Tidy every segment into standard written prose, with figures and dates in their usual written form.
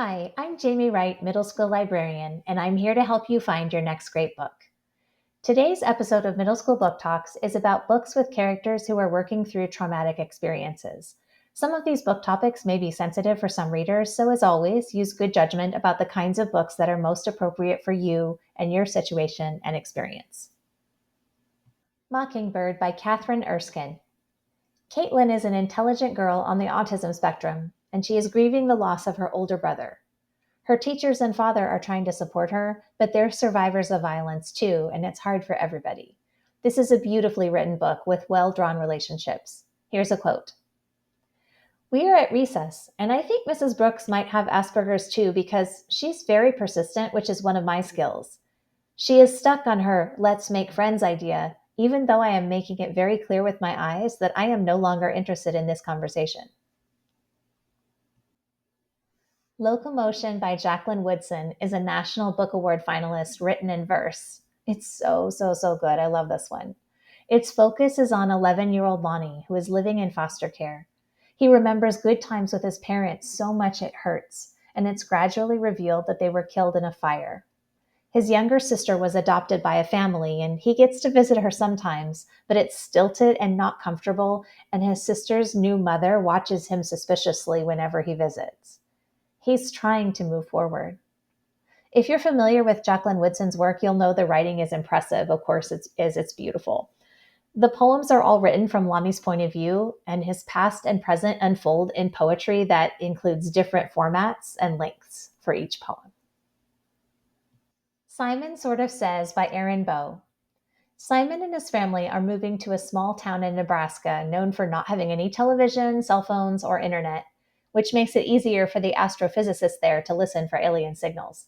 Hi, I'm Jamie Wright, middle school librarian, and I'm here to help you find your next great book. Today's episode of Middle School Book Talks is about books with characters who are working through traumatic experiences. Some of these book topics may be sensitive for some readers, so as always, use good judgment about the kinds of books that are most appropriate for you and your situation and experience. Mockingbird by Kathryn Erskine. Caitlin is an intelligent girl on the autism spectrum, and she is grieving the loss of her older brother. Her teachers and father are trying to support her, but they're survivors of violence too, and it's hard for everybody. This is a beautifully written book with well-drawn relationships. Here's a quote. "We are at recess, and I think Mrs. Brooks might have Asperger's too because she's very persistent, which is one of my skills. She is stuck on her let's make friends idea, even though I am making it very clear with my eyes that I am no longer interested in this conversation." Locomotion by Jacqueline Woodson is a National Book Award finalist written in verse. It's so good. I love this one. Its focus is on 11-year-old Lonnie, who is living in foster care. He remembers good times with his parents so much it hurts, and it's gradually revealed that they were killed in a fire. His younger sister was adopted by a family, and he gets to visit her sometimes, but it's stilted and not comfortable, and his sister's new mother watches him suspiciously whenever he visits. He's trying to move forward. If you're familiar with Jacqueline Woodson's work, you'll know the writing is impressive. Of course, it's beautiful. The poems are all written from Lonnie's point of view, and his past and present unfold in poetry that includes different formats and lengths for each poem. Simon Sort of Says by Erin Bow. Simon and his family are moving to a small town in Nebraska known for not having any television, cell phones, or internet, which makes it easier for the astrophysicists there to listen for alien signals.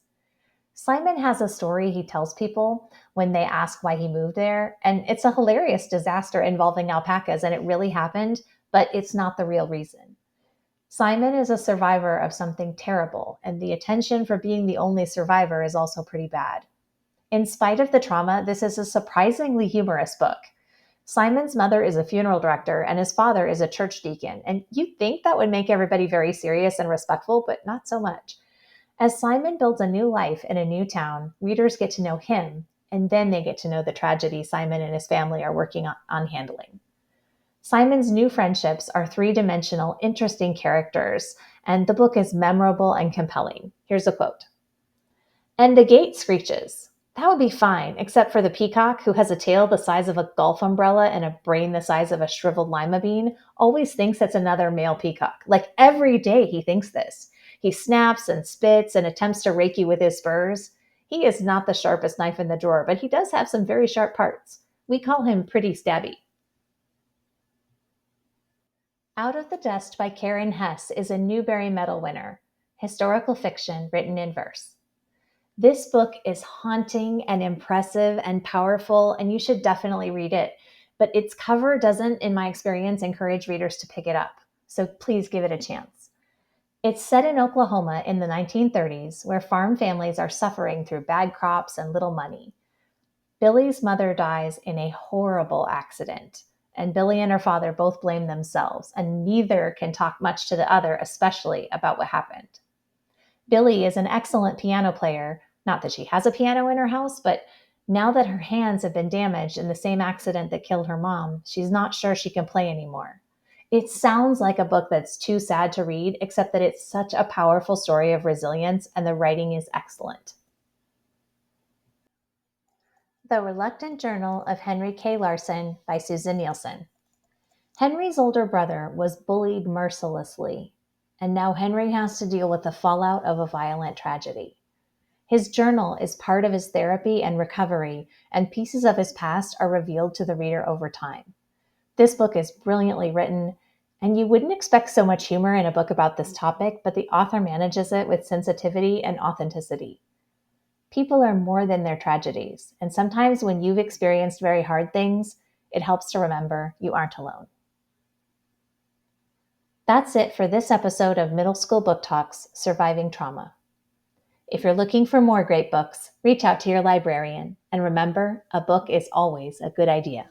Simon has a story he tells people when they ask why he moved there, and it's a hilarious disaster involving alpacas, and it really happened, but it's not the real reason. Simon is a survivor of something terrible, and the attention for being the only survivor is also pretty bad. In spite of the trauma, this is a surprisingly humorous book. Simon's mother is a funeral director and his father is a church deacon, and you'd think that would make everybody very serious and respectful, but not so much. As Simon builds a new life in a new town, readers get to know him, and then they get to know the tragedy Simon and his family are working on handling. Simon's new friendships are three-dimensional, interesting characters, and the book is memorable and compelling. Here's a quote. "And the gate screeches. That would be fine, except for the peacock, who has a tail the size of a golf umbrella and a brain the size of a shriveled lima bean, always thinks it's another male peacock. Like every day he thinks this. He snaps and spits and attempts to rake you with his spurs. He is not the sharpest knife in the drawer, but he does have some very sharp parts. We call him Pretty Stabby." Out of the Dust by Karen Hess is a Newbery Medal winner, historical fiction written in verse. This book is haunting and impressive and powerful, and you should definitely read it. But its cover doesn't, in my experience, encourage readers to pick it up. So please give it a chance. It's set in Oklahoma in the 1930s, where farm families are suffering through bad crops and little money. Billy's mother dies in a horrible accident, and Billy and her father both blame themselves, and neither can talk much to the other, especially about what happened. Billy is an excellent piano player, not that she has a piano in her house, but now that her hands have been damaged in the same accident that killed her mom, she's not sure she can play anymore. It sounds like a book that's too sad to read, except that it's such a powerful story of resilience and the writing is excellent. The Reluctant Journal of Henry K. Larsen by Susin Nielsen. Henry's older brother was bullied mercilessly, and now Henry has to deal with the fallout of a violent tragedy. His journal is part of his therapy and recovery, and pieces of his past are revealed to the reader over time. This book is brilliantly written, and you wouldn't expect so much humor in a book about this topic, but the author manages it with sensitivity and authenticity. People are more than their tragedies, and sometimes when you've experienced very hard things, it helps to remember you aren't alone. That's it for this episode of Middle School Book Talks, Surviving Trauma. If you're looking for more great books, reach out to your librarian. And remember, a book is always a good idea.